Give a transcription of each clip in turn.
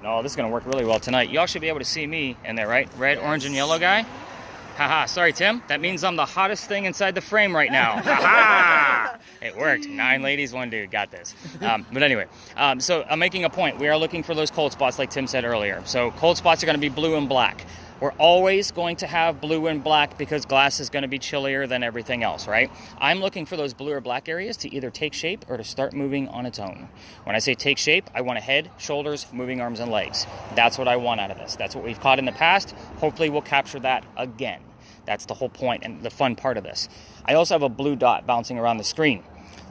No, this is going to work really well tonight. Y'all should be able to see me in there, right? Red, orange, and yellow guy. Haha, sorry, Tim. That means I'm the hottest thing inside the frame right now. Haha! It worked. 9 ladies, 1 dude. Got this. But anyway, so I'm making a point. We are looking for those cold spots like Tim said earlier. So cold spots are going to be blue and black. We're always going to have blue and black because glass is going to be chillier than everything else, right? I'm looking for those blue or black areas to either take shape or to start moving on its own. When I say take shape, I want a head, shoulders, moving arms, and legs. That's what I want out of this. That's what we've caught in the past. Hopefully we'll capture that again. That's the whole point and the fun part of this. I also have a blue dot bouncing around the screen.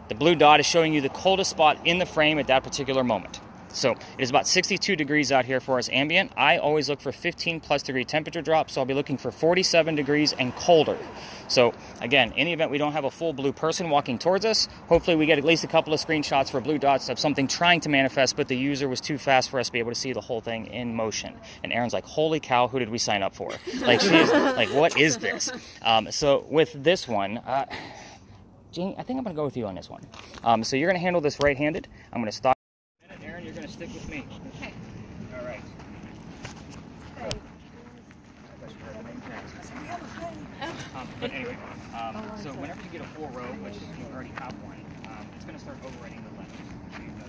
The blue dot is showing you the coldest spot in the frame at that particular moment. So it is about 62 degrees out here for us ambient. I always look for 15 plus degree temperature drop, so I'll be looking for 47 degrees and colder. So again, in the event we don't have a full blue person walking towards us, hopefully we get at least a couple of screenshots for blue dots of something trying to manifest, but the user was too fast for us to be able to see the whole thing in motion. And Erin's like, holy cow, who did we sign up for? Like, she's like, what is this? So with this one, Jeannie, I think I'm going to go with you on this one. So you're going to handle this right-handed. I'm going to stop. Erin, you're going to stick with me. Okay. All right. Okay. But anyway, so whenever you get a full row, which you already have one, it's going to start overriding the left. So you're going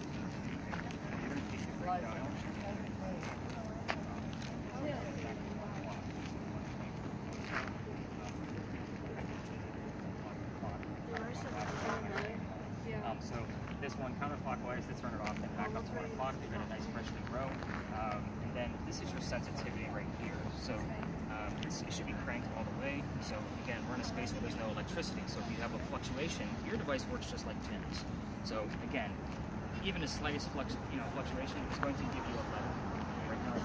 to take your brake dial. So this one counterclockwise to turn it off, then back up to 1 o'clock. They've got a nice fresh new row. And then this is your sensitivity right here. So it should be cranked all the way. So again, we're in a space where there's no electricity. So if you have a fluctuation, your device works just like Tim's. So again, even the slightest fluctuation is going to give you a level. Right now,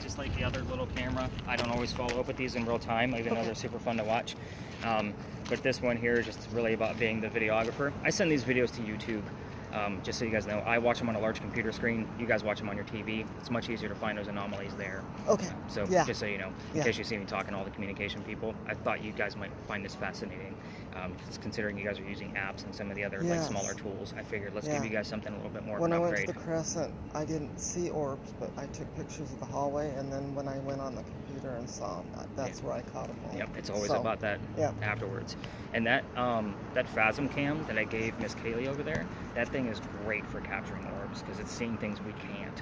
just like the other little camera. I don't always follow up with these in real time, even though they're super fun to watch. But this one here is just really about being the videographer. I send these videos to YouTube. Just so you guys know, I watch them on a large computer screen. You guys watch them on your TV. It's much easier to find those anomalies there. Okay. So just so you know, in case you see me talking to all the communication people, I thought you guys might find this fascinating. Considering you guys are using apps and some of the other like smaller tools, I figured let's give you guys something a little bit more. When I went to the Crescent, I didn't see orbs, but I took pictures of the hallway, and then when I went on the computer and saw them, that's where I caught them all. Yep, it's always about that afterwards. And that Phasm cam that I gave Miss Kaylee over there, that thing is great for capturing orbs because it's seeing things we can't.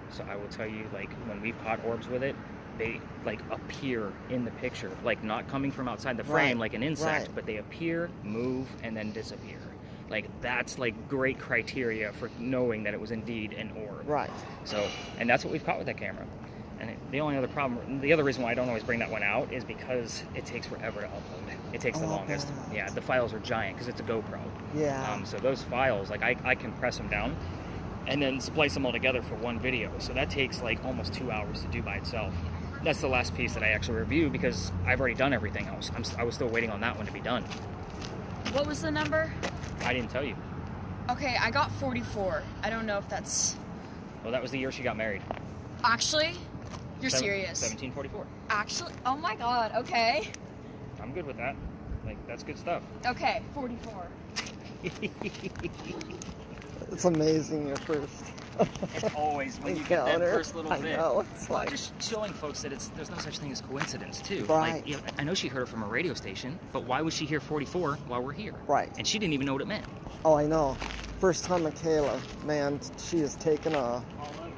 So I will tell you, like when we've caught orbs with it, they like appear in the picture, like not coming from outside the frame like an insect, but they appear, move, and then disappear. Like that's like great criteria for knowing that it was indeed an orb. Right. So, and that's what we've caught with that camera. And the only other problem, the other reason why I don't always bring that one out is because it takes forever to upload. It takes the longest. God. Yeah, the files are giant because it's a GoPro. Yeah. So those files, like I compress them down and then splice them all together for one video. So that takes like almost 2 hours to do by itself. That's the last piece that I actually review because I've already done everything else. I was still waiting on that one to be done. What was the number? I didn't tell you. Okay, I got 44. I don't know if that's... Well, that was the year she got married. Actually? You're serious? 1744. Actually? Oh my god, okay. I'm good with that. Like, that's good stuff. Okay, 44. It's amazing your first. It's always when you get that first little bit. I know, it's well, like... just showing folks that there's no such thing as coincidence, too. Right. Like, you know, I know she heard it from a radio station, but why was she here 44 while we're here? Right. And she didn't even know what it meant. Oh, I know. First time Michaela, man, she has taken a... All over.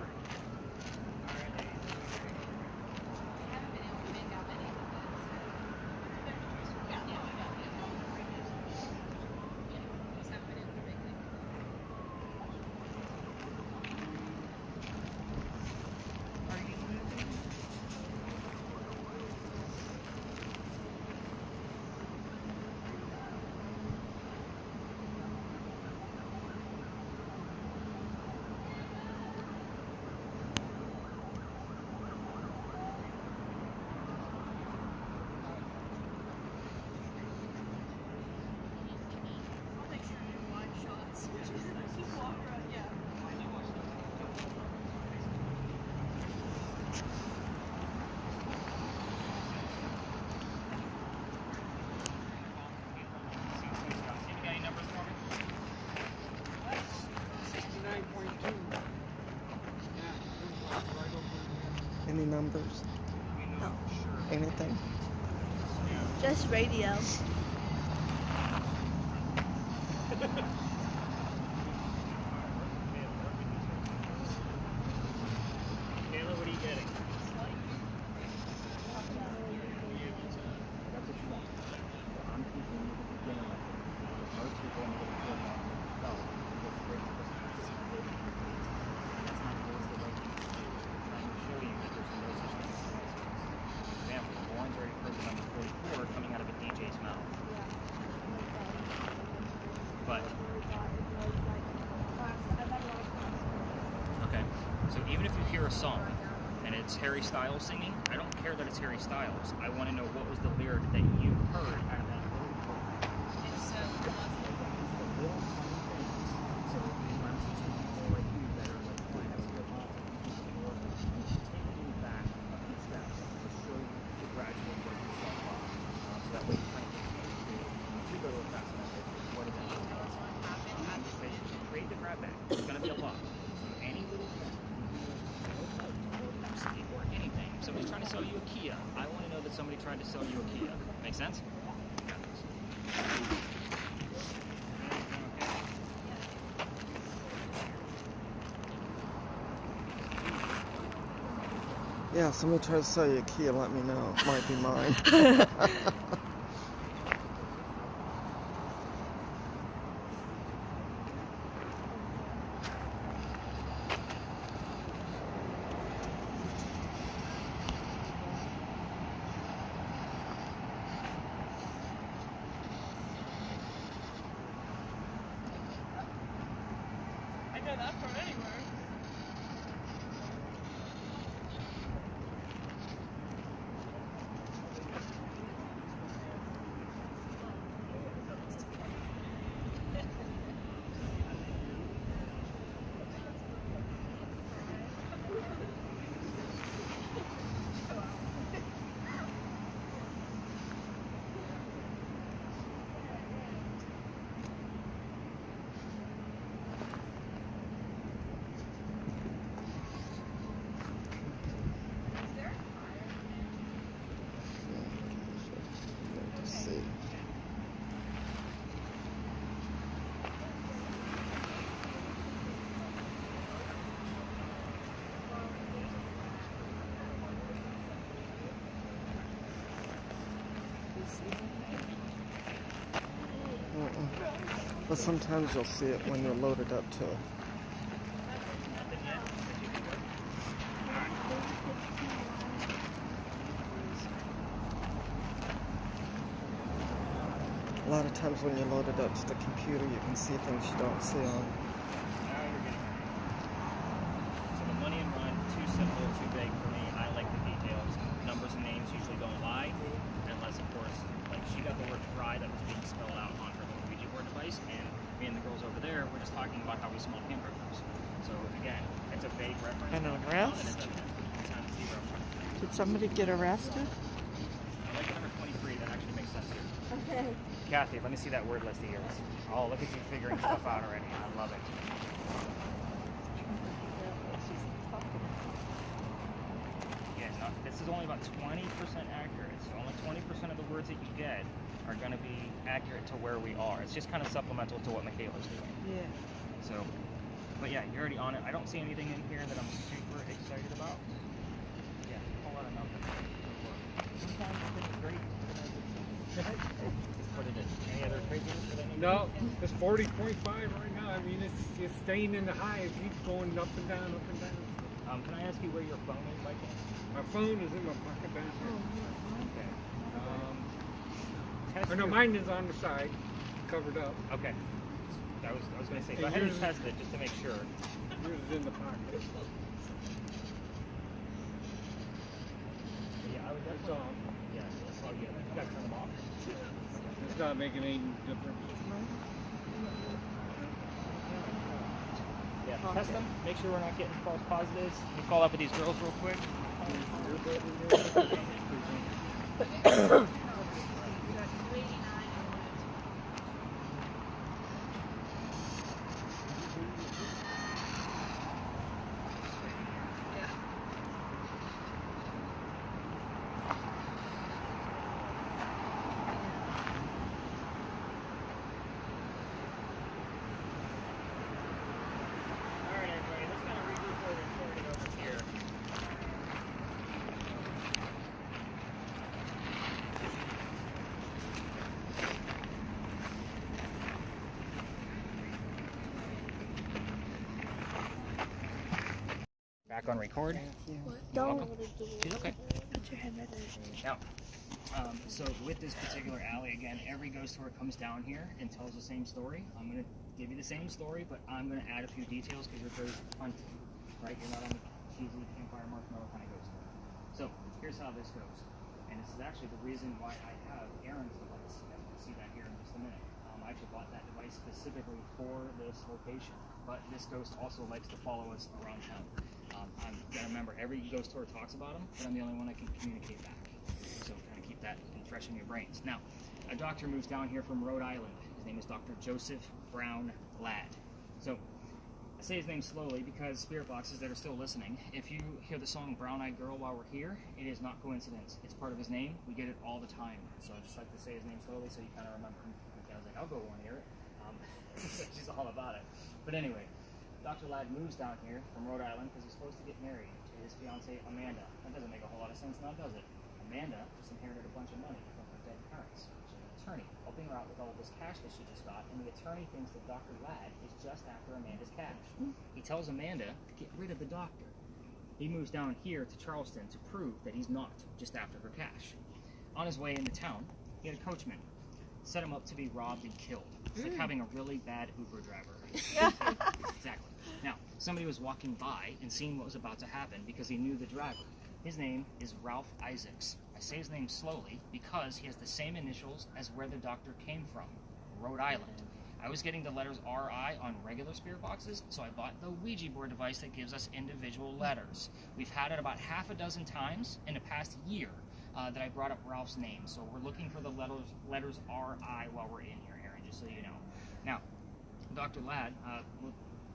Any numbers? No, Anything? just radio. Kayla, what are you getting? But okay, so even if you hear a song and it's Harry Styles singing, I don't care that it's Harry Styles. I want to know what was the lyric that you heard out of that It's going to be a lot. So any little thing, or anything. If somebody's trying to sell you a Kia, I want to know that somebody tried to sell you a Kia. Make sense? Yeah, somebody tries to sell you a Kia, let me know. It might be mine. I know that from anywhere. But sometimes you'll see it when you're loaded up too. A lot of times when you're loaded up to the computer, you can see things you don't see on. So the money and run, too simple, too big for me. I like the details. Numbers and names usually don't lie, unless, of course, like she got the word fry that was being spelled out on her little Ouija board device, and me and the girls over there were just talking about how we smell hamburgers. So again, it's a vague reference. An arrest? Did somebody get arrested? I like number 23. That actually makes sense here. Okay. Kathy, let me see that word list of yours. Oh, look at you figuring stuff out already. I love it. Yeah, no, this is only about 20% accurate. So only 20% of the words that you get are going to be accurate to where we are. It's just kind of supplemental to what Michaela's doing. Yeah. So, but yeah, you're already on it. I don't see anything in here that I'm super excited about. Yeah, a whole lot of nothing. Sometimes it's great. Just put it in. Any other craziness that I need? No, it's 40.5 right now. I mean, it's staying in the high. It keeps going up and down, up and down. Can I ask you where your phone is by chance? My phone is in my pocket down here. Okay. Oh, no, mine is on the side, covered up. Okay. I was going to say, go ahead and test it just to make sure. Yours is in the pocket. Yeah, I would It's definitely. off. Yeah, that's all you got to turn them off. It's not making any difference. Yeah, test them. Make sure we're not getting false positives. You follow up with these girls real quick. Alright everybody, let's kind of regroup over and turn it over here. Back on record. Don't. Welcome. She's okay. Put your head right there. Now, so with this particular alley, again, every ghost tour comes down here and tells the same story. I'm going to give you the same story, but I'm going to add a few details because you're very hunting, right? You're not on the cheesy campfire marshmallow kind of ghost tour. So here's how this goes, and this is actually the reason why I have ERIN's device. You'll see that here in just a minute. I actually bought that device specifically for this location, but this ghost also likes to follow us around town. I'm going to remember every ghost tour talks about him, but I'm the only one that can communicate back. So kind of keep that fresh in your brains. Now, a doctor moves down here from Rhode Island. His name is Dr. Joseph Brown Ladd. So I say his name slowly because spirit boxes that are still listening, if you hear the song Brown Eyed Girl while we're here, it is not coincidence. It's part of his name. We get it all the time. So I just like to say his name slowly so you kind of remember him. Okay, I was like, I'll go one hear it. She's all about it. But anyway, Dr. Ladd moves down here from Rhode Island because he's supposed to get married to his fiancée Amanda. That doesn't make a whole lot of sense now, does it? Amanda just inherited a bunch of money from her dead parents. She's an attorney helping her out with all of this cash that she just got, and the attorney thinks that Dr. Ladd is just after Amanda's cash. He tells Amanda to get rid of the doctor. He moves down here to Charleston to prove that he's not just after her cash. On his way into town, he had a coachman set him up to be robbed and killed. It's like having a really bad Uber driver. Exactly. Now, somebody was walking by and seeing what was about to happen because he knew the driver. His name is Ralph Isaacs. I say his name slowly because he has the same initials as where the doctor came from, Rhode Island. I was getting the letters RI on regular spirit boxes, so I bought the Ouija board device that gives us individual letters. We've had it about half a dozen times in the past year that I brought up Ralph's name. So we're looking for the letters RI while we're in here, Erin, just so you know. Now, Dr. Ladd,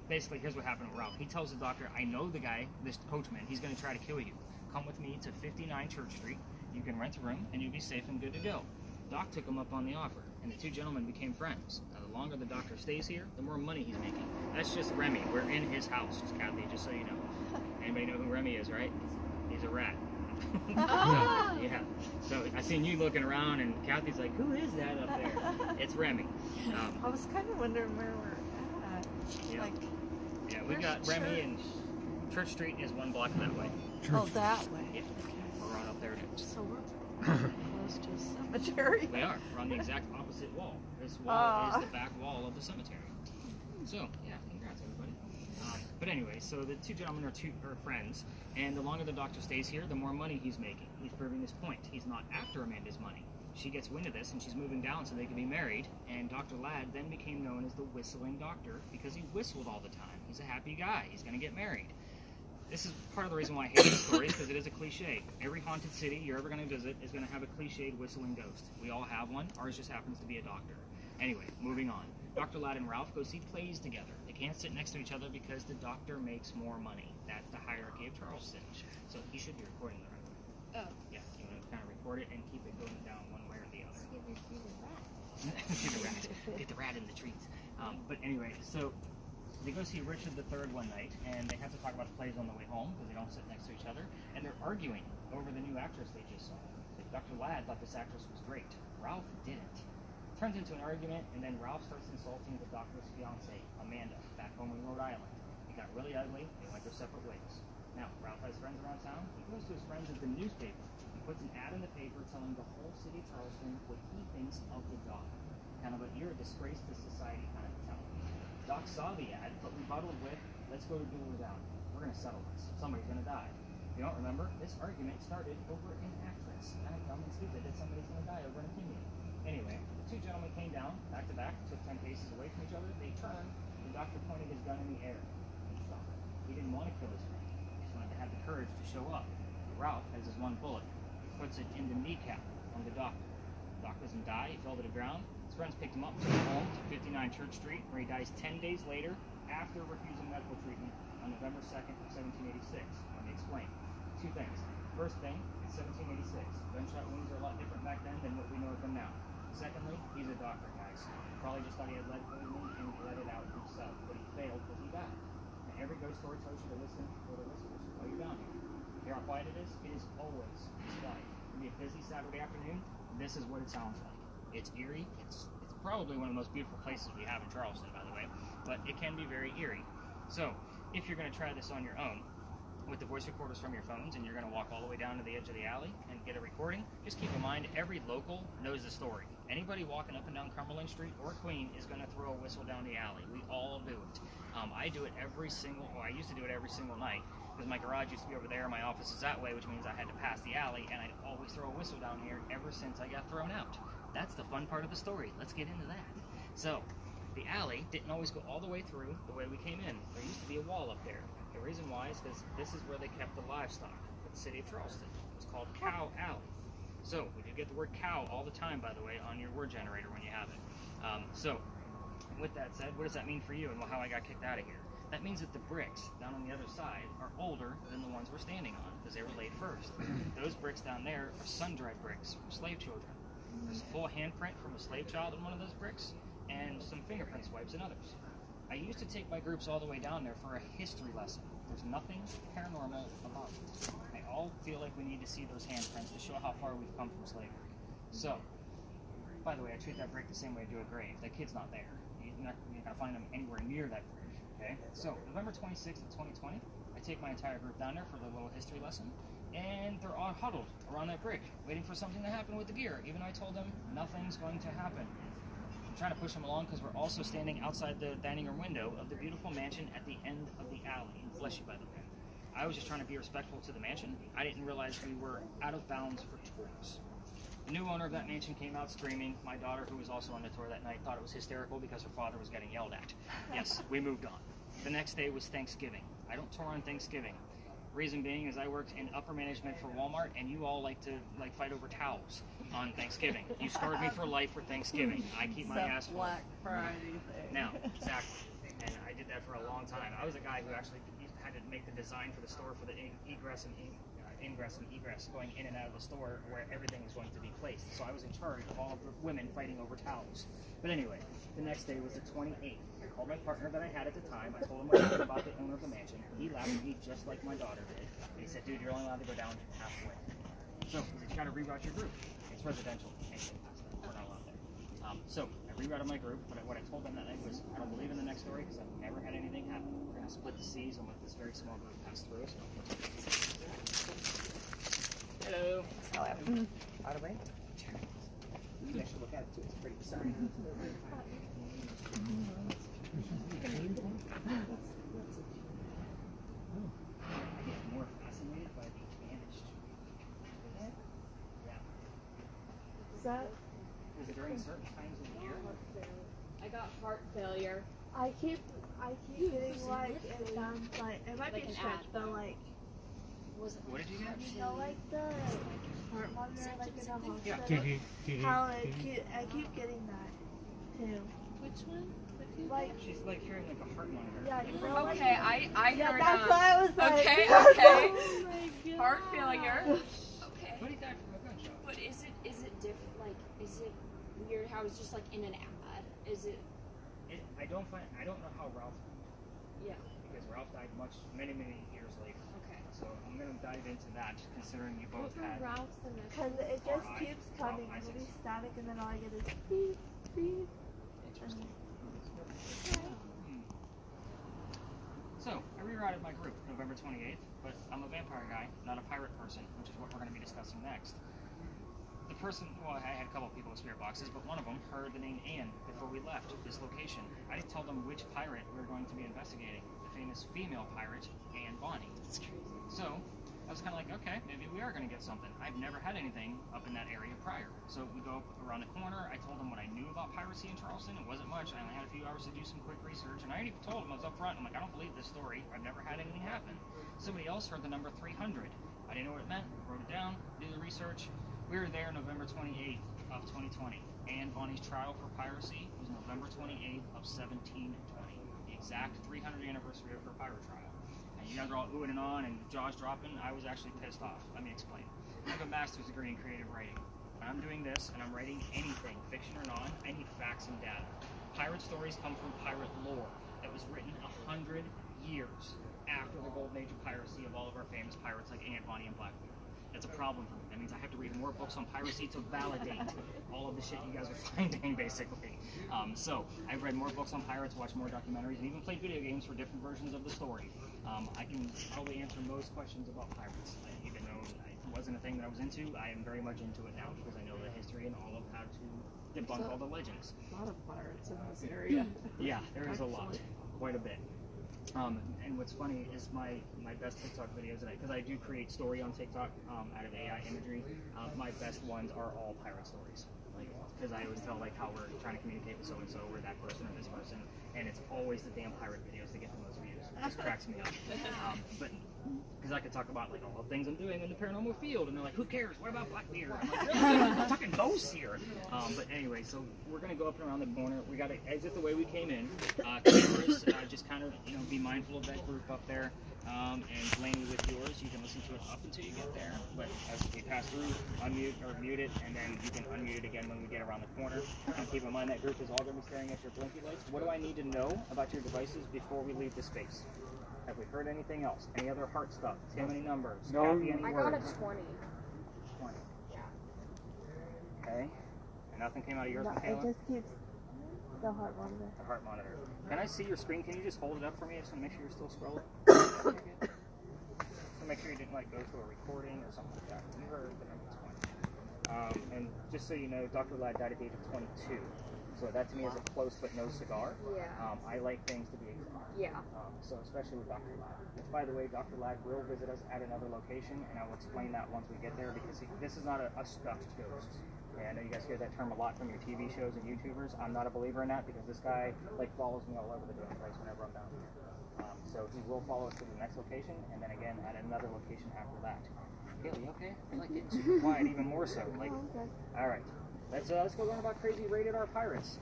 basically here's what happened with Ralph. He tells the doctor, I know the guy, this coachman, he's going to try to kill you. Come with me to 59 Church Street. You can rent a room and you'll be safe and good to go. Doc took him up on the offer, and the two gentlemen became friends. Now, the longer the doctor stays here, the more money he's making. That's just Remy. We're in his house, Kathy, just so you know. Anybody know who Remy is, right? He's a rat. Yeah. So I seen you looking around, and Kathy's like, "Who is that up there?" It's Remy. I was kind of wondering where we're at. Yeah. Like, Yeah, we got where's Remy, and church? Church Street is one block that way. Oh, that way. Yeah. We're right up there. So we're close to a cemetery. We are. We're on the exact opposite wall. This wall is the back wall of the cemetery. So, yeah, congrats, everybody. But anyway, so the two gentlemen are friends, and the longer the doctor stays here, the more money he's making. He's proving his point. He's not after Amanda's money. She gets wind of this, and she's moving down so they can be married, and Dr. Ladd then became known as the whistling doctor because he whistled all the time. He's a happy guy. He's going to get married. This is part of the reason why I hate these stories, because it is a cliche. Every haunted city you're ever going to visit is going to have a cliched whistling ghost. We all have one. Ours just happens to be a doctor. Anyway, moving on. Dr. Ladd and Ralph go see plays together. They can't sit next to each other because the doctor makes more money. That's the hierarchy of Charleston. So he should be recording the right. Oh. Yeah, you want to kind of record it and keep it going down one way or the other. See the rat. Get the rat in the trees. But anyway, so they go see Richard III one night, and they have to talk about the plays on the way home because they don't sit next to each other, and they're arguing over the new actress they just saw. Dr. Ladd thought this actress was great. Ralph didn't. Turns into an argument, and then Ralph starts insulting the doctor's fiancée, Amanda, back home in Rhode Island. It got really ugly. They went their separate ways. Now, Ralph has friends around town. He goes to his friends at the newspaper. He puts an ad in the paper telling the whole city of Charleston what he thinks of the doc. Kind of a, you're a disgrace to society kind of tell. Doc saw the ad, but rebutted with, let's go to Dooley's Alley. We're going to settle this. Somebody's going to die. If you don't remember, this argument started over an actress. Kind of dumb and stupid that somebody's going to die over an opinion. Anyway, the two gentlemen came down, back to back, took 10 paces away from each other. They turned. The doctor pointed his gun in the air. He shot. He didn't want to kill his friend. He just wanted to have the courage to show up. Ralph has his one bullet. He puts it in the kneecap on the doctor. The doctor doesn't die. He fell to the ground. His friends picked him up, took him home to 59 Church Street, where he dies 10 days later after refusing medical treatment on November 2nd of 1786. Let me explain. Two things. First thing, it's 1786. Gunshot wounds are a lot different back then than what we know of them now. Secondly, he's a doctor, guys. Probably just thought he had lead poisoning and let it out himself, but he failed because he died. And every ghost story tells you to listen for the listeners while you're down here. Hear how quiet it is? It is always quiet. It'll be a busy Saturday afternoon. This is what it sounds like. It's eerie. It's probably one of the most beautiful places we have in Charleston, by the way, but it can be very eerie. So, if you're going to try this on your own, with the voice recorders from your phones, and you're going to walk all the way down to the edge of the alley and get a recording, just keep in mind every local knows the story. Anybody walking up and down Cumberland Street or Queen is going to throw a whistle down the alley. We all do it. I do it I used to do it every single night because my garage used to be over there, my office is that way, which means I had to pass the alley, and I'd always throw a whistle down here ever since I got thrown out. That's the fun part of the story. Let's get into that. So, the alley didn't always go all the way through the way we came in. There used to be a wall up there. The reason why is because this is where they kept the livestock for the city of Charleston. It's called Cow Alley. So, we do get the word cow all the time, by the way, on your word generator when you have it. So, with that said, what does that mean for you and how I got kicked out of here? That means that the bricks down on the other side are older than the ones we're standing on because they were laid first. Those bricks down there are sun-dried bricks from slave children. There's a full handprint from a slave child in one of those bricks and some fingerprint swipes in others. I used to take my groups all the way down there for a history lesson. There's nothing paranormal about it. I all feel like we need to see those handprints to show how far we've come from slavery. So, by the way, I treat that brick the same way I do a grave. That kid's not there. You're not going to find him anywhere near that brick. Okay? So, November 26th of 2020, I take my entire group down there for the little history lesson, and they're all huddled around that brick, waiting for something to happen with the gear, even though I told them nothing's going to happen. I'm trying to push them along because we're also standing outside the dining room window of the beautiful mansion at the end of the alley. Bless you, by the way. I was just trying to be respectful to the mansion. I didn't realize we were out of bounds for tours. The new owner of that mansion came out screaming. My daughter, who was also on the tour that night, thought it was hysterical because her father was getting yelled at. Yes, we moved on. The next day was Thanksgiving. I don't tour on Thanksgiving. Reason being is I worked in upper management for Walmart, and you all like to fight over towels on Thanksgiving. You scarred me for life for Thanksgiving. I keep my ass full. Black Friday thing. Now, exactly. And I did that for a long time. I was a guy who actually had to make the design for the store for the egress and ingress and egress going in and out of the store where everything was going to be placed. So I was in charge of all of the women fighting over towels. But anyway, the next day was the 28th. I called my partner that I had at the time. I told him what happened about the owner of the mansion. He laughed at me just like my daughter did. He said, dude, you're only allowed to go down halfway. So you got to reroute your group. It's residential. Anything past that, we're not allowed there. So I rerouted my group, but what I told them that night was, I don't believe in the next story because I've never had anything happen. We're going to split the seas and let this very small group pass through. So hello. Hello. By the way, you guys should look at it too. It's pretty bizarre. I get more fascinated by the vanished. Yeah. Is that? Is it during certain times of the year? I got heart failure. I keep getting like it sounds like it might Like be an a stretch, ad. but like What did you get? you know like the heart monitor like in the hospital. Yeah. How I keep getting that too. Which one? Like She's like hearing like a heart monitor. yeah, you know like Okay, I yeah, heard. that's why I was like Okay. Oh my God. Heart failure. Okay. But he died from a gunshot. But is it different? Like, is it weird how it's just like in an ad? Is it? I don't know how Ralph, Yeah. because Ralph died many years later. Okay. So I'm gonna dive into that, considering you both had. Ralph's the next. Because it just Alright. keeps coming. Well, It'll be static, and then all I get is beep, beep. Interesting. So I rerouted my group November 28th, but I'm a vampire guy, not a pirate person, which is what we're going to be discussing next. The person, well, I had a couple of people with spirit boxes, but one of them heard the name Anne before we left this location. I didn't tell them which pirate we were going to be investigating, the famous female pirate, Anne Bonny. That's crazy. So I was kind of like, okay, maybe we are going to get something. I've never had anything up in that area prior. So we go around the corner. I told them what I knew about piracy in Charleston. It wasn't much. I only had a few hours to do some quick research. And I already told them, I was up front. I'm like, I don't believe this story. I've never had anything happen. Somebody else heard the number 300. I didn't know what it meant. Wrote it down, did the research. We were there November 28th of 2020. Anne Bonny's trial for piracy was November 28th of 1720. The exact 300th anniversary of her pirate trial. And you guys are all oohing and on and jaws dropping. I was actually pissed off. Let me explain. I have a master's degree in creative writing. When I'm doing this and I'm writing anything, fiction or non, I need facts and data. Pirate stories come from pirate lore that was written 100 years after the golden age of piracy of all of our famous pirates like Anne Bonny and Blackbeard. That's a problem for me. That means I have to read more books on piracy to validate all of the shit you guys are finding, basically. So I've read more books on pirates, watched more documentaries, and even played video games for different versions of the story. I can probably answer most questions about pirates. Even though it wasn't a thing that I was into, I am very much into it now because I know the history and all of how to debunk all the legends. A lot of pirates in this area. Yeah, there is a lot. Quite a bit. And what's funny is my best TikTok videos, because I do create story on TikTok out of AI imagery, my best ones are all pirate stories. Because I always tell like how we're trying to communicate with so-and-so or that person or this person, and it's always the damn pirate videos that get the most views. It just cracks me up. But because I could talk about like all the things I'm doing in the paranormal field, and they're like, who cares? What about Blackbeard? I'm like, really? Fucking ghosts here. But anyway, so we're gonna go up and around the corner. We gotta exit the way we came in. Cameras, just kind of be mindful of that group up there. And Laney, with yours, you can listen to it up until you get there. But as we pass through, unmute or mute it, and then you can unmute it again when we get around the corner. And keep in mind that group is all going to be staring at your blinky lights. What do I need to know about your devices before we leave the space? Have we heard anything else? Any other heart stuff? Tim, any numbers? No. Kathy, any I got words? a 20. 20. Okay. And nothing came out of yours, No, Michaela? it just keeps the heart monitor. The heart monitor. Can I see your screen? Can you just hold it up for me? I just want to make sure you're still scrolling. So make sure you didn't go to a recording or something like that. You heard the number 20. And just so you know, Dr. Ladd died at the age of 22. So that to me is a close but no cigar. Yeah. I like things to be exact. Yeah. So especially with Dr. Ladd. Which, by the way, Dr. Ladd will visit us at another location, and I will explain that once we get there, because this is not a stuffed ghost. Okay, I know you guys hear that term a lot from your TV shows and YouTubers. I'm not a believer in that, because this guy follows me all over the damn place whenever I'm down here. So he will follow us to the next location, and then again at another location after that. Gail, you okay? I feel like getting super quiet, even more so. All right, let's go learn about crazy rated R pirates.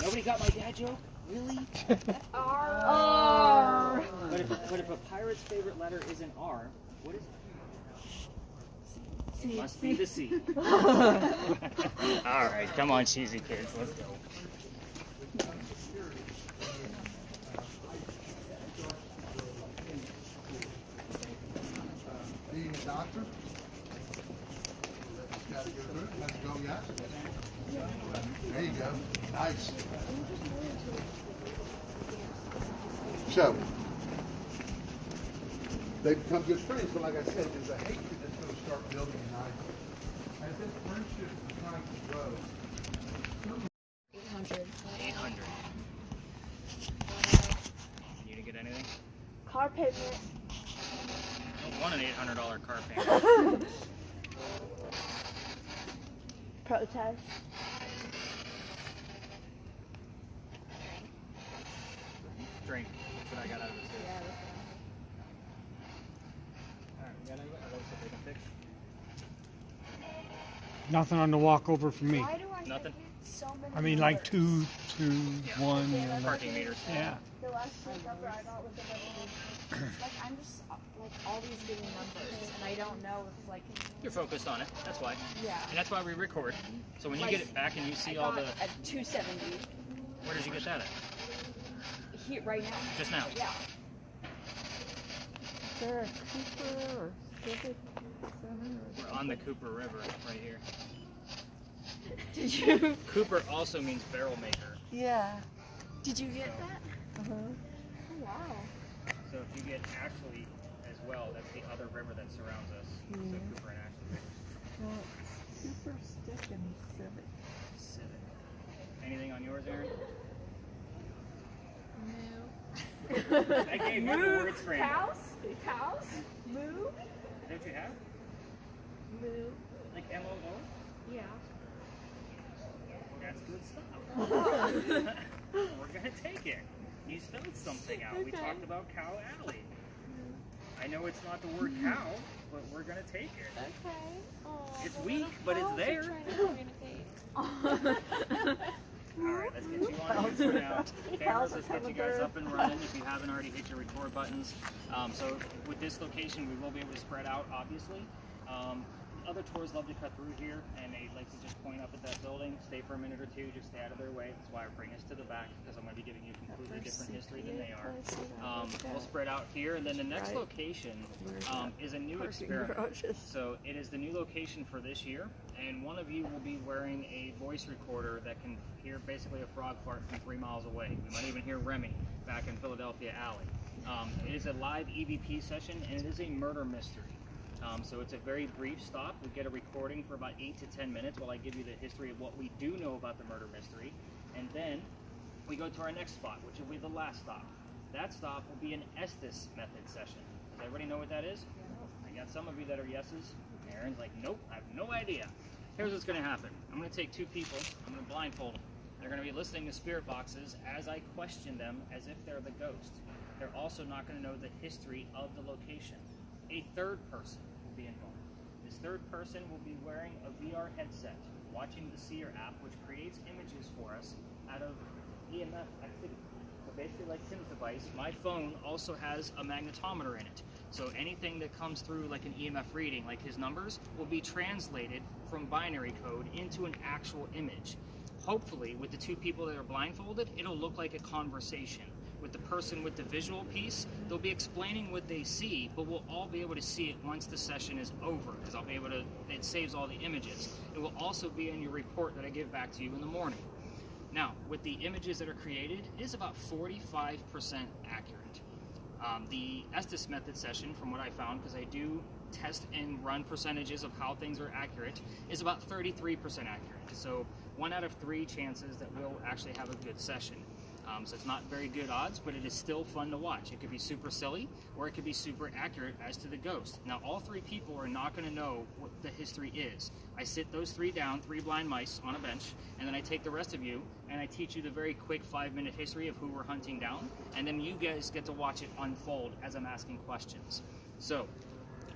Nobody got my dad joke? Really? R. But if a pirate's favorite letter isn't R, what is it? It must be the sea. All right, come on, cheesy kids, let's go. Being a doctor? Gotta go through it. Let's go, yeah. There you go. Nice. So, they become good friends, but like I said, there's a hatred that's going to start building tonight. As this friendship tries to grow. 800. 800. You didn't get anything? Car payment. I don't want an $800 car payment. Protest. Drink. That's what I got out of this. Alright, we got anything? They can fix. Nothing on the walkover for me. Why do I Nothing? get so many I mean, like numbers? 2, 1, you know, like, Parking meters. yeah. The last number I got was a Like, I'm just, like, always getting numbers, and I don't know if, like, You're focused on it. That's why. yeah. And that's why we record. So when you Like, get it back and you see I all got the... at 270 Where did you get that at? here right now. Just now. Yeah. Is there a Cooper or Civic Center? We're on the Cooper River right here. Did you? Cooper also means barrel maker. Yeah. Did you get that? Uh-huh. Oh, wow. So if you get Ashley as well, that's the other river that surrounds us. So Cooper and Ashley. Well, Cooper, Stick, and Civic. Civic. Anything on yours, Erin? No. I gave you the word scramble. Cows? Cows? Moo? Is that what you have? Moo. Like M-O-O? Yeah. That's good stuff. We're gonna take it. You spelled something out. We talked about Cow Alley. I know it's not the word cow, but we're gonna take it. Okay. Aw, It's the weak, little but it's cows are there. trying to communicate. Alright, let's get you on YouTube now. Cameras, let's get you guys up and running if you haven't already hit your record buttons. So with this location, we will be able to spread out, obviously. Other tours love to cut through here, and they like to just point up at that building, stay for a minute or two, just stay out of their way. That's why I bring us to the back, because I'm going to be giving you completely different history than they are. We'll spread out here, and then the next location is a new experiment. So it is the new location for this year, and one of you will be wearing a voice recorder that can hear basically a frog fart from 3 miles away. We might even hear Remy back in Philadelphia Alley. It is a live EVP session, and it is a murder mystery. So it's a very brief stop. We get a recording for about 8 to 10 minutes while I give you the history of what we do know about the murder mystery. And then we go to our next spot, which will be the last stop. That stop will be an Estes method session. Does everybody know what that is? I got some of you that are yeses. Aaron's like, nope, I have no idea. Here's what's going to happen. I'm going to take 2 people. I'm going to blindfold them. They're going to be listening to spirit boxes as I question them as if they're the ghost. They're also not going to know the history of the location. A third person will be involved. This third person will be wearing a VR headset, watching the Seer app, which creates images for us out of EMF activity. So basically like Tim's device, my phone also has a magnetometer in it. So anything that comes through like an EMF reading, like his numbers, will be translated from binary code into an actual image. Hopefully, with the 2 people that are blindfolded, it'll look like a conversation. With the person with the visual piece, they'll be explaining what they see, but we'll all be able to see it once the session is over, because I'll be able to, it saves all the images. It will also be in your report that I give back to you in the morning. Now, with the images that are created, it is about 45% accurate. The Estes method session, from what I found, because I do test and run percentages of how things are accurate, is about 33% accurate. So 1 out of 3 chances that we'll actually have a good session. So it's not very good odds, but it is still fun to watch. It could be super silly, or it could be super accurate as to the ghost. Now, all 3 people are not going to know what the history is. I sit those 3 down, 3 blind mice on a bench, and then I take the rest of you, and I teach you the very quick 5-minute history of who we're hunting down, and then you guys get to watch it unfold as I'm asking questions. So,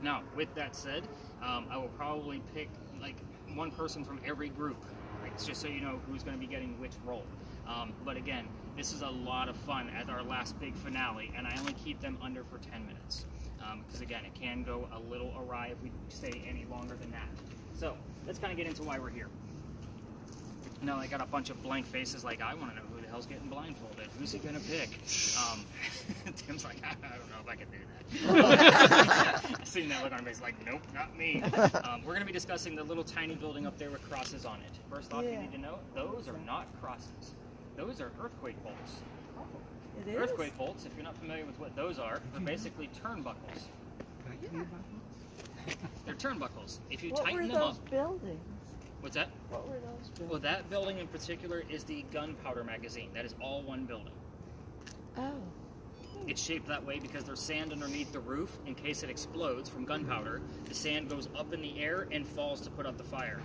now, with that said, I will probably pick like 1 person from every group, right? Just so you know who's going to be getting which role. But again, this is a lot of fun at our last big finale, and I only keep them under for 10 minutes. because again, it can go a little awry if we stay any longer than that. So let's kind of get into why we're here. Now I got a bunch of blank faces like, I want to know who the hell's getting blindfolded. Who's he going to pick? Tim's like, I don't know if I can do that. I've seen that look on his face like, nope, not me. We're going to be discussing the little tiny building up there with crosses on it. First off, you need to know, those are not crosses. Those are earthquake bolts. It is? Earthquake bolts, if you're not familiar with what those are basically turnbuckles. They're turnbuckles. If you What were tighten them those up... buildings? What's that? What were those buildings? Well, that building in particular is the gunpowder magazine. That is all one building. Oh. It's shaped that way because there's sand underneath the roof in case it explodes from gunpowder. The sand goes up in the air and falls to put out the fire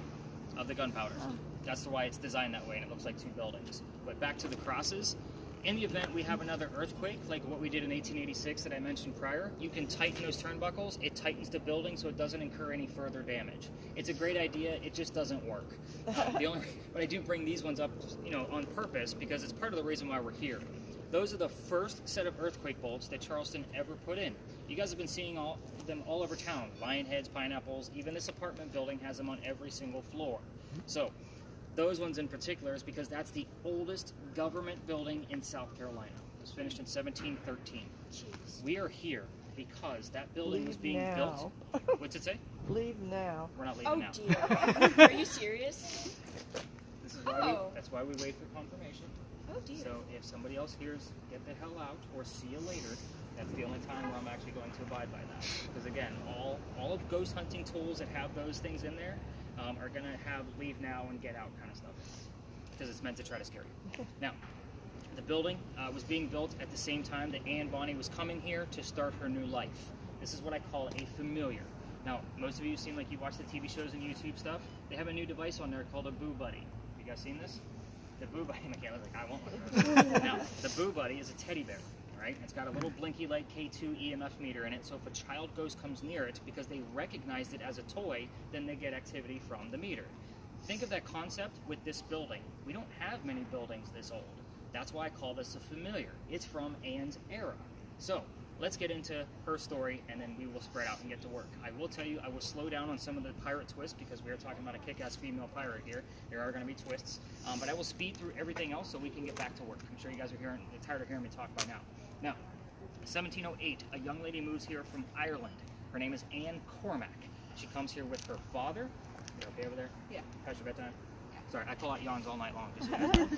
of the gunpowder. Oh. That's why it's designed that way, and it looks like two buildings. But back to the crosses. In the event we have another earthquake, like what we did in 1886 that I mentioned prior, you can tighten those turnbuckles. It tightens the building so it doesn't incur any further damage. It's a great idea. It just doesn't work. But I do bring these ones up, on purpose because it's part of the reason why we're here. Those are the first set of earthquake bolts that Charleston ever put in. You guys have been seeing them all over town. Lion heads, pineapples, even this apartment building has them on every single floor. So those ones in particular is because that's the oldest government building in South Carolina. It was finished in 1713. Jeez. We are here because that building was being built. What's it say? Leave now. We're not leaving Oh now. dear. Are you serious? This is why that's why we wait for confirmation. Oh dear. So if somebody else hears, get the hell out, or see you later, that's the only time where I'm actually going to abide by that. Because again, all of ghost hunting tools that have those things in there are going to have leave now and get out kind of stuff. Because it's meant to try to scare you. Now, the building was being built at the same time that Anne Bonny was coming here to start her new life. This is what I call a familiar. Now, most of you seem like you watch the TV shows and YouTube stuff. They have a new device on there called a Boo Buddy. You guys seen this? The Boo Buddy, Michaela's like, I want one. Now, the Boo Buddy is a teddy bear, right? It's got a little blinky light K2 EMF meter in it, so if a child ghost comes near it, because they recognized it as a toy, then they get activity from the meter. Think of that concept with this building. We don't have many buildings this old. That's why I call this a familiar. It's from Anne's era. So, let's get into her story, and then we will spread out and get to work. I will tell you, I will slow down on some of the pirate twists because we are talking about a kick-ass female pirate here. There are going to be twists, but I will speed through everything else so we can get back to work. I'm sure you guys are tired of hearing me talk by now. Now, 1708, a young lady moves here from Ireland. Her name is Anne Cormack. She comes here with her father. You okay over there? Yeah. How's your bedtime? Sorry, I call out yawns all night long. Just so you know.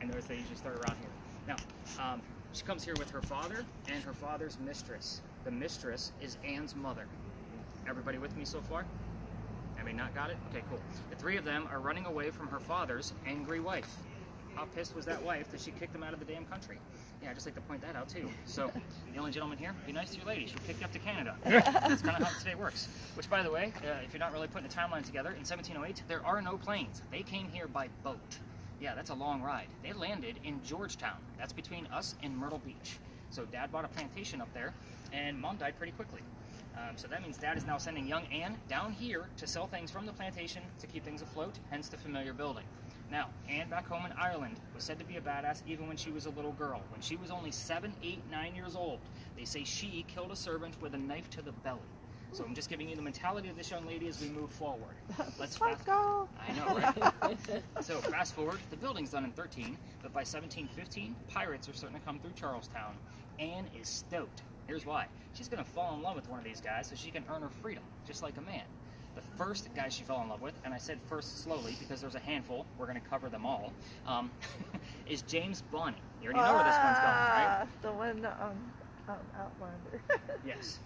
I notice they usually start around here. Now, she comes here with her father and her father's mistress. The mistress is Anne's mother. Everybody with me so far? Everybody not got it? Okay, cool. The three of them are running away from her father's angry wife. How pissed was that wife that she kicked them out of the damn country? Yeah, I'd just like to point that out too. So, the only gentleman here, be nice to your lady. She'll kick you up to Canada. That's kind of how today works. Which, by the way, if you're not really putting a timeline together, in 1708, there are no planes. They came here by boat. Yeah, that's a long ride. They landed in Georgetown. That's between us and Myrtle Beach. So Dad bought a plantation up there, and Mom died pretty quickly. So that means Dad is now sending young Anne down here to sell things from the plantation to keep things afloat, hence the familiar building. Now, Anne back home in Ireland was said to be a badass even when she was a little girl. When she was only 7, 8, 9 years old, they say she killed a servant with a knife to the belly. So I'm just giving you the mentality of this young lady as we move forward. Let's fast. Go. I know, right? So fast forward, the building's done in 13, but by 1715, pirates are starting to come through Charlestown. Anne is stoked. Here's why. She's going to fall in love with one of these guys so she can earn her freedom, just like a man. The first guy she fell in love with, and I said first slowly because there's a handful, we're going to cover them all, is James Bonny. You already know where this one's going, right? The one Outlander. Yes.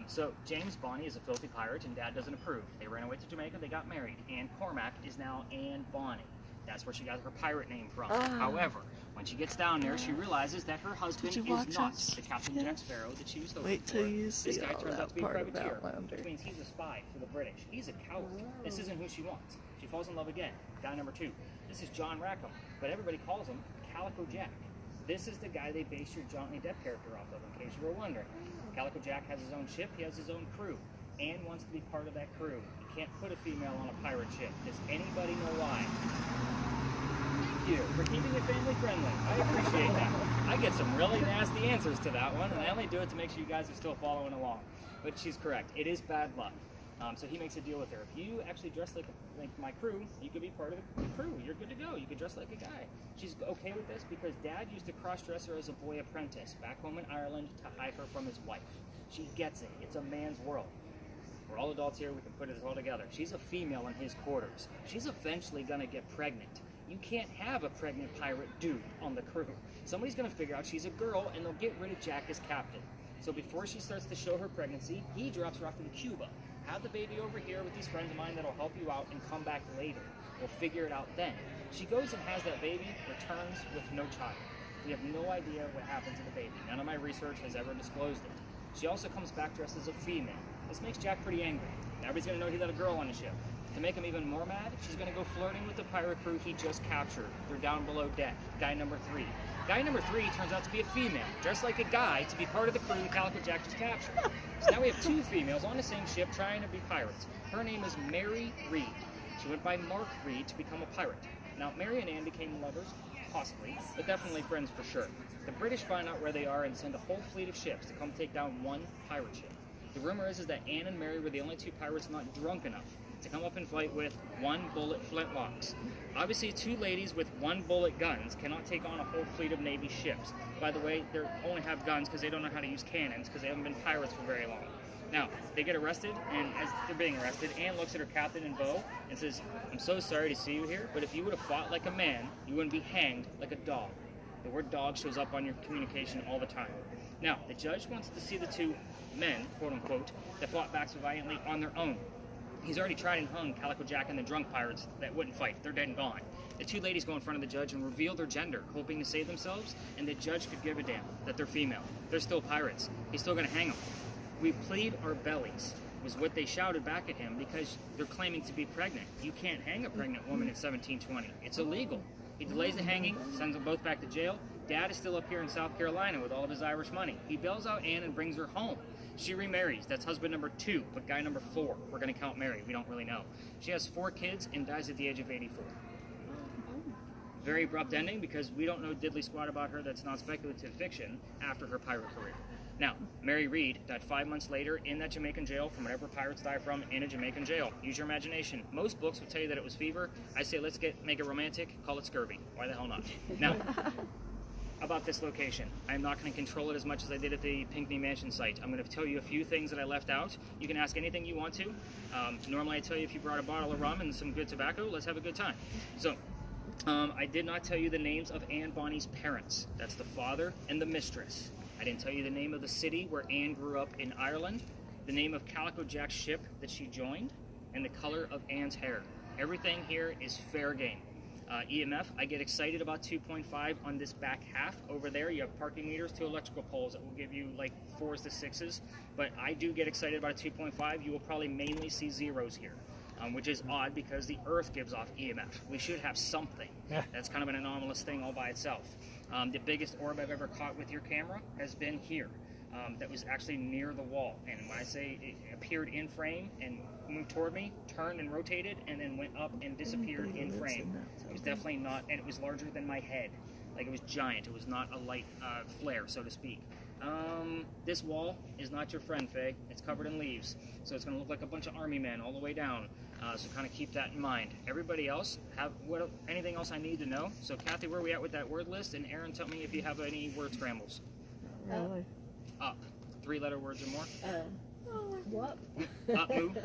So James Bonny is a filthy pirate, and Dad doesn't approve. They ran away to Jamaica, they got married. Anne Cormack is now Anne Bonny. That's where she got her pirate name from. However, when she gets down there, she realizes that her husband is not the Captain Jack Sparrow that she was hoping Wait till for. you see This guy all turns that out to be a part of privateer, Outlander. which means he's a spy for the British. He's a coward. This isn't who she wants. She falls in love again. Guy number 2. This is John Rackham, but everybody calls him Calico Jack. This is the guy they base your Johnny Depp character off of, in case you were wondering. Calico Jack has his own ship, he has his own crew. Anne wants to be part of that crew. You can't put a female on a pirate ship. Does anybody know why? you for keeping it family friendly. I appreciate that. I get some really nasty answers to that one, and I only do it to make sure you guys are still following along. But she's correct. It is bad luck. So he makes a deal with her. If you actually dress like my crew, you could be part of the crew. You're good to go. You could dress like a guy. She's okay with this because Dad used to cross-dress her as a boy apprentice back home in Ireland to hide her from his wife. She gets it. It's a man's world. We're all adults here. We can put it all together. She's a female in his quarters. She's eventually going to get pregnant. You can't have a pregnant pirate dude on the crew. Somebody's going to figure out she's a girl, and they'll get rid of Jack as captain. So before she starts to show her pregnancy, he drops her off in Cuba. Have the baby over here with these friends of mine that'll help you out and come back later. We'll figure it out then. She goes and has that baby, returns with no child. We have no idea what happened to the baby. None of my research has ever disclosed it. She also comes back dressed as a female. This makes Jack pretty angry. Everybody's going to know he let a girl on the ship. To make him even more mad, she's going to go flirting with the pirate crew he just captured. They're down below deck. Guy number 3. Guy number 3 turns out to be a female, dressed like a guy to be part of the crew that Calico Jack just captured. So now we have 2 females on the same ship trying to be pirates. Her name is Mary Reed. She went by Mark Reed to become a pirate. Now, Mary and Anne became lovers, possibly, but definitely friends for sure. The British find out where they are and send a whole fleet of ships to come take down one pirate ship. The rumor is that Anne and Mary were the only 2 pirates not drunk enough to come up and fight with 1-bullet flintlocks. Obviously, 2 ladies with 1-bullet guns cannot take on a whole fleet of Navy ships. By the way, they only have guns because they don't know how to use cannons because they haven't been pirates for very long. Now, they get arrested, and as they're being arrested, Anne looks at her captain and beau and says, "I'm so sorry to see you here, but if you would have fought like a man, you wouldn't be hanged like a dog." The word dog shows up on your communication all the time. Now, the judge wants to see the 2 men, quote-unquote, that fought back so valiantly on their own. He's already tried and hung Calico Jack and the drunk pirates that wouldn't fight. They're dead and gone. The 2 ladies go in front of the judge and reveal their gender, hoping to save themselves, and the judge could give a damn that they're female. They're still pirates. He's still going to hang them. "We plead our bellies," was what they shouted back at him because they're claiming to be pregnant. You can't hang a pregnant woman in 1720. It's illegal. He delays the hanging, sends them both back to jail. Dad is still up here in South Carolina with all of his Irish money. He bails out Anne and brings her home. She remarries. That's husband number 2, but guy number 4. We're going to count Mary. We don't really know. She has 4 kids and dies at the age of 84. Very abrupt ending because we don't know diddly squat about her that's not speculative fiction after her pirate career. Now, Mary Reed died 5 months later in that Jamaican jail from whatever pirates die from in a Jamaican jail. Use your imagination. Most books will tell you that it was fever. I say let's make it romantic, call it scurvy. Why the hell not? Now, about this location. I'm not going to control it as much as I did at the Pinckney Mansion site. I'm going to tell you a few things that I left out. You can ask anything you want to. Normally I tell you if you brought a bottle of rum and some good tobacco, let's have a good time. So, I did not tell you the names of Anne Bonny's parents. That's the father and the mistress. I didn't tell you the name of the city where Anne grew up in Ireland, the name of Calico Jack's ship that she joined, and the color of Anne's hair. Everything here is fair game. EMF, I get excited about 2.5 on this back half. Over there, you have parking meters, 2 electrical poles that will give you like 4s to 6s, but I do get excited about a 2.5. You will probably mainly see 0s here. Which is odd because the Earth gives off EMF. We should have something. That's kind of an anomalous thing all by itself. The biggest orb I've ever caught with your camera has been here. That was actually near the wall. And when I say it appeared in frame and moved toward me, turned and rotated, and then went up and disappeared in frame. It was definitely not, and it was larger than my head. Like it was giant. It was not a light flare, so to speak. This wall is not your friend, Faye. It's covered in leaves. So it's going to look like a bunch of army men all the way down. So kind of keep that in mind. Everybody else, anything else I need to know? So Kathy, where are we at with that word list? And Aaron, tell me if you have any word scrambles. Really? Up. 3-letter words or more? What? Up, move.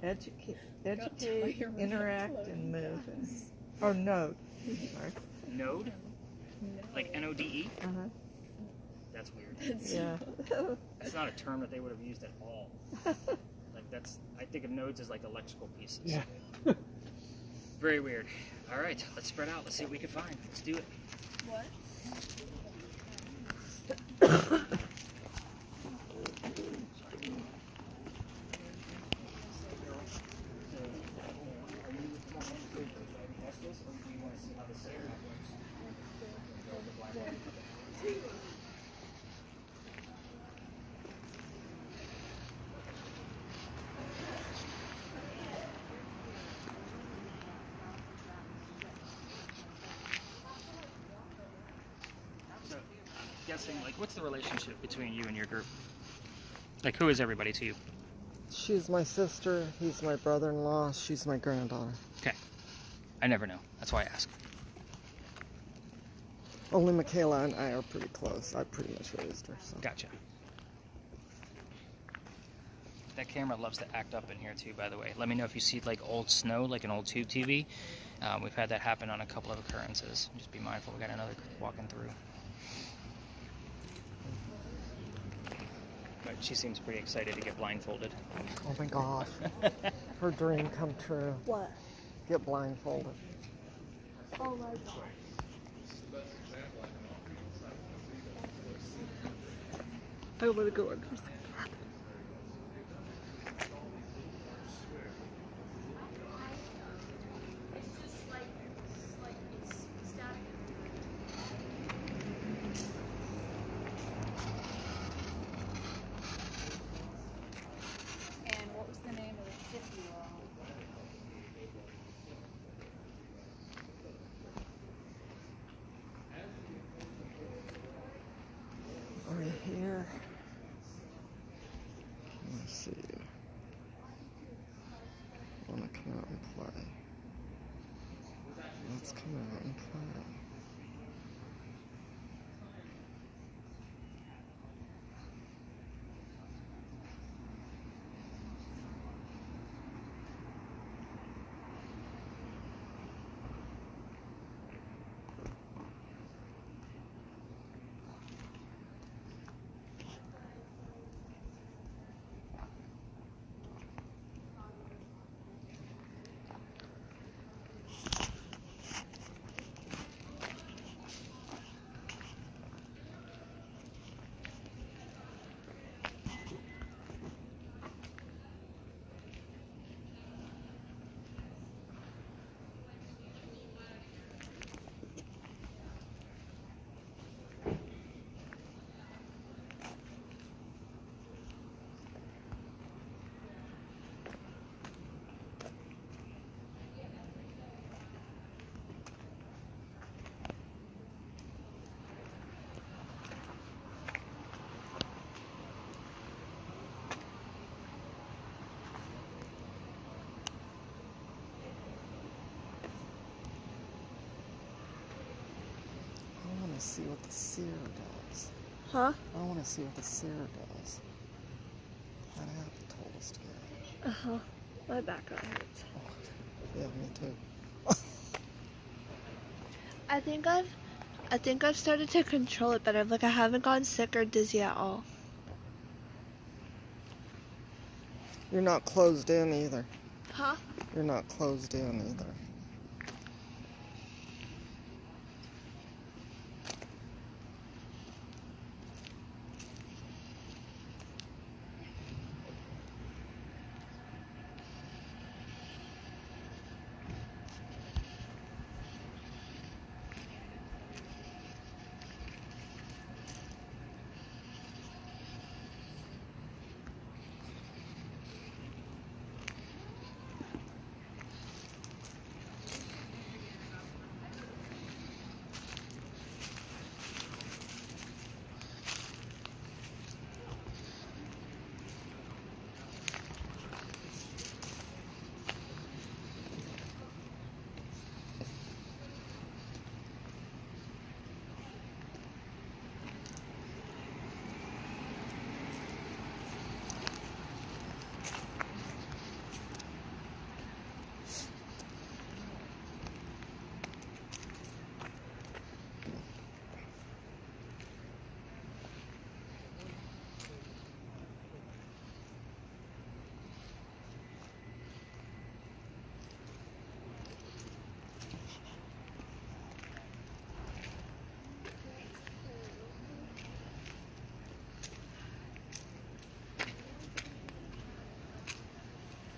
Educate, interact, and move. Or node. Sorry. Node? Like N-O-D-E? Uh-huh. That's weird. Yeah. That's not a term that they would have used at all. I think of nodes as like electrical pieces. Yeah. Very weird. All right, let's spread out. Let's see what we can find. Let's do it. What? guessing, like, what's the relationship between you and your group? Like, who is everybody to you? She's my sister, he's my brother-in-law, she's my granddaughter. Okay. I never know. That's why I ask. Only Michaela and I are pretty close. I pretty much raised her. So. Gotcha. That camera loves to act up in here too, by the way. Let me know if you see like old snow, like an old tube TV. We've had that happen on a couple of occurrences. Just be mindful. We got another walking through. But she seems pretty excited to get blindfolded. Oh my gosh. Her dream come true. What? Get blindfolded. Oh my god. I want to go in for a second. And what was the name of the ship you were on? Right here. Let's see. I want to come out and play. Let's come out and play. I want to see what the sear does. Huh? I want to see what the sear does. That happened told us to get. Uh-huh. My back hurts. Yeah, me too. I think I've started to control it better. Like I haven't gotten sick or dizzy at all. You're not closed in either. Huh? You're not closed in either.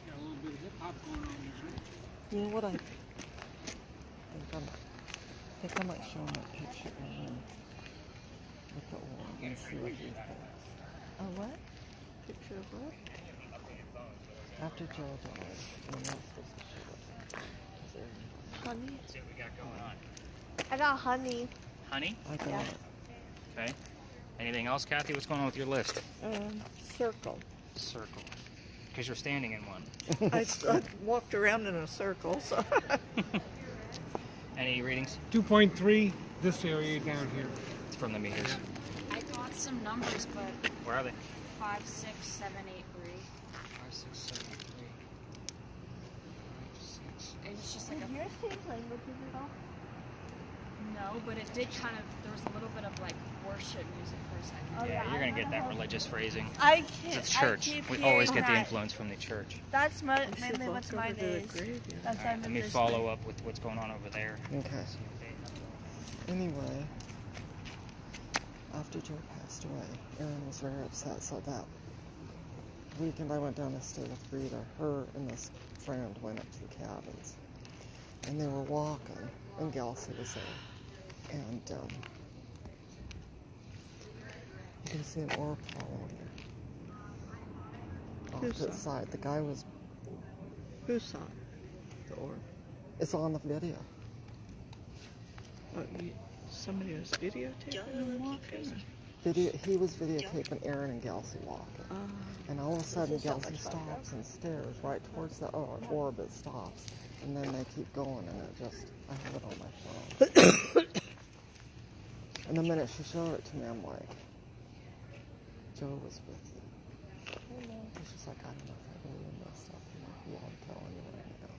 Got a little bit of hip hop going on there, right? You know what I think I might show him that picture with the oil and see what he thinks. Oh, what? Picture of what? After Joe died, you're not supposed to show it. Honey. Let's see what we got going on. I got honey. Honey? I got Yeah. it. Okay. Anything else, Kathy? What's going on with your list? Circle. Circle. Because you're standing in one. I walked around in a circle, so. Any readings? 2.3, this area down here. It's from the meters. I got some numbers, but Where are they? 5, 6, 7, 8, 3. 5, 6, 7, 3. 5, 6. It's just like a Your same languages at all? no, but it did kind of. There was a little bit of like worship music for a second. Oh, Yeah, yeah, you're I gonna get that wanna religious phrasing. I can't. It's church. We always get the influence from the church. That's I should mainly walk what's over mine to the is. graveyard. That's All right, let me follow up with what's going on over there. Okay. Anyway, after Joe passed away, Erin was very upset. So that weekend I went down to stay with Rita. Her and this friend went up to the cabins. And they were walking, and Gelsey was there. And you can see an orb following her. Off to the side. The guy was... Who saw it? The orb? It's on the video. Oh, somebody was videotaping them walking? He was videotaping Erin and Gelsey walking. And all of a sudden, Gelsey stops and stares right towards the orb. It stops. And then they keep going, and it just... I have it on my phone. And the minute she showed it to me, I'm like, Joe was with you. She's just like, I don't know if I believe in this stuff. I'm like, yeah, I'm telling you right now.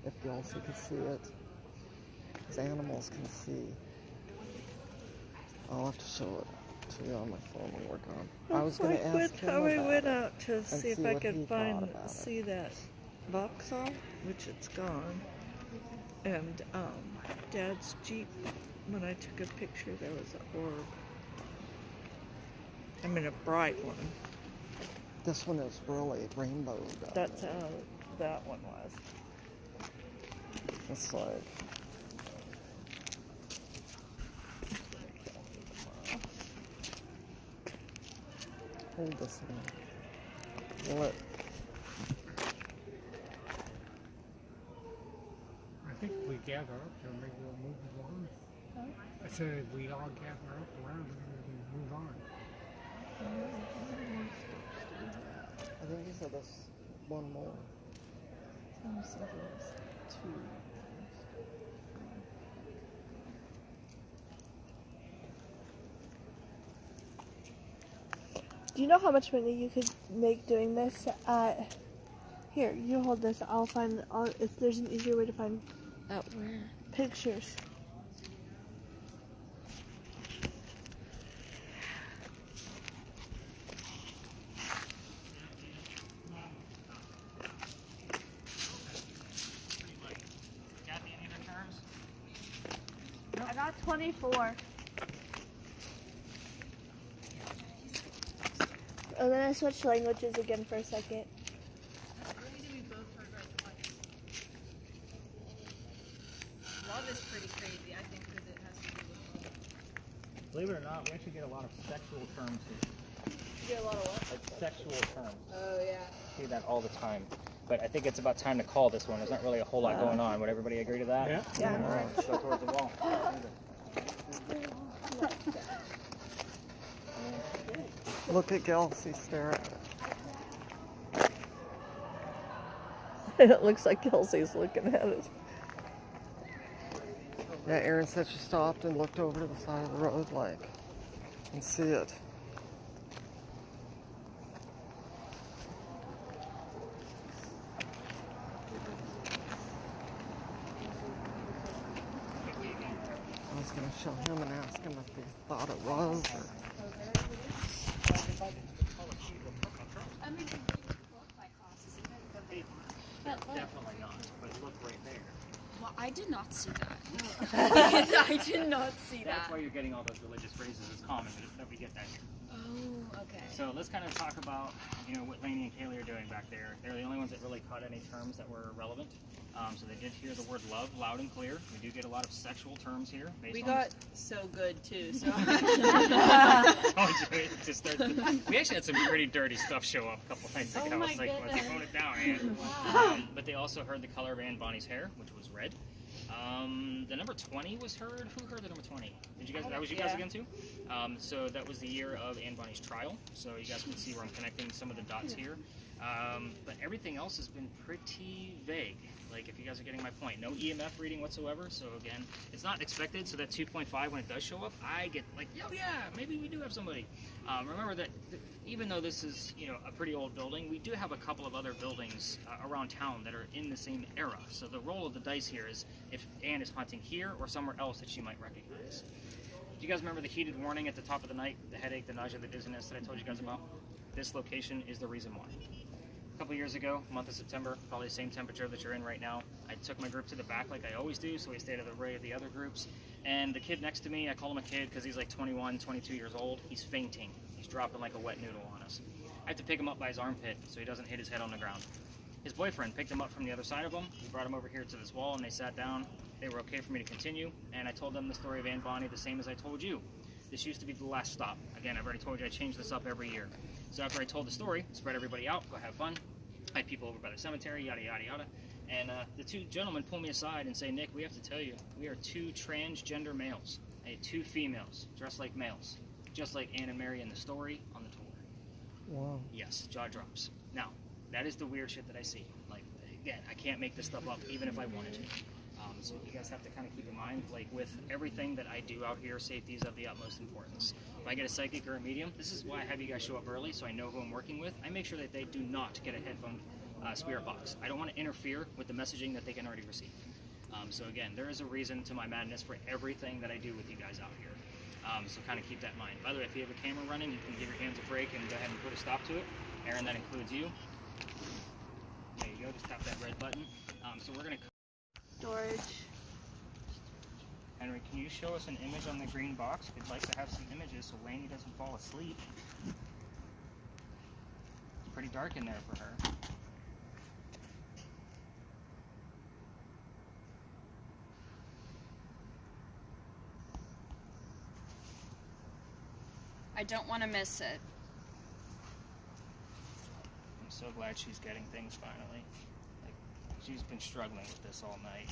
If Gelsey could see it, as animals can see, I'll have to show it to you on my phone when we're done. I was going to ask him how I about went it out to see if see I what he could thought about it. see that box off, which it's gone. And Dad's Jeep, when I took a picture, there was an orb. I mean, a bright one. This one is really rainbow. That's how that one was. It's like... Hold this in. Will it... I think if we gather up here, maybe we'll move along. I said if we all gather up around it, we can move on. I think he said there's one more. Do you know how much money you could make doing this? Here, you hold this. I'll find. If there's an easier way to find Out where? pictures. Kathy, any other terms? I got 24. And then I switched languages again for a second. Love is pretty crazy, I think, because it has to do with love. Believe it or not, we actually get a lot of sexual terms here. You get a lot of what? Like sexual terms. Oh, yeah. See that all the time. But I think it's about time to call this one. There's not really a whole lot going on. Would everybody agree to that? Yeah. Yeah. All right, let's go towards the wall. Look at Gelsey staring. It looks like Kelsey's looking at it. Yeah, Erin said she stopped and looked over to the side of the road, like, and see it. I was going to show him and ask him if he thought it was. I mean, they both by classes, even the big one. But look, Definitely not. But look right there. well, I did not see that. I did not see That's that. why you're getting all those religious phrases. It's common that we get that here. Oh, okay. So let's kind of talk about, what Laney and Kaylee are doing back there. They're the only ones that really caught any terms that were relevant. So they did hear the word love loud and clear. We do get a lot of sexual terms here. We got so good, too, so. We actually had some pretty dirty stuff show up a couple nights ago. Oh my I was like, let's goodness. tone it down, man. But they also heard the color of Anne Bonny's hair, which was red. The number 20 was heard. Who heard the number 20? Did you guys? That was you guys again too. So that was the year of Anne Bonny's trial. So you guys can see where I'm connecting some of the dots here. But everything else has been pretty vague. Like, if you guys are getting my point, no EMF reading whatsoever. So again, it's not expected. So that 2.5, when it does show up, I get like, oh yeah, maybe we do have somebody. Remember that even though this is, you know, a pretty old building, we do have a couple of other buildings around town that are in the same era. So the roll of the dice here is if Anne is haunting here or somewhere else that she might recognize. Do you guys remember the heated warning at the top of the night, the headache, the nausea, the dizziness that I told you guys about? This location is the reason why. A couple years ago, month of September, probably the same temperature that you're in right now, I took my group to the back like I always do, so we stayed out of the way of the other groups. And the kid next to me, I call him a kid because he's like 21, 22 years old. He's fainting. He's dropping like a wet noodle on us. I have to pick him up by his armpit so he doesn't hit his head on the ground. His boyfriend picked him up from the other side of him. We brought him over here to this wall and they sat down. They were okay for me to continue, and I told them the story of Anne Bonny the same as I told you. This used to be the last stop. Again, I've already told you I change this up every year. So after I told the story, spread everybody out, go have fun. I had people over by the cemetery, yada, yada, yada. And the two gentlemen pull me aside and say, Nick, we have to tell you, we are two transgender males. I had two females dressed like males, just like Anne and Mary in the story on the tour. Wow. Yes, jaw drops. Now, that is the weird shit that I see. Like, again, I can't make this stuff up even if I wanted to. So you guys have to kind of keep in mind, like with everything that I do out here, safety is of the utmost importance. If I get a psychic or a medium, this is why I have you guys show up early so I know who I'm working with. I make sure that they do not get a headphone spirit box. I don't want to interfere with the messaging that they can already receive. So again, there is a reason to my madness for everything that I do with you guys out here. So kind of keep that in mind. By the way, if you have a camera running, you can give your hands a break and go ahead and put a stop to it. Erin, that includes you. There you go, just tap that red button. So we're going to... Storage. Henry, can you show us an image on the green box? We'd like to have some images so Laney doesn't fall asleep. It's pretty dark in there for her. I don't want to miss it. I'm so glad she's getting things finally. Like, she's been struggling with this all night.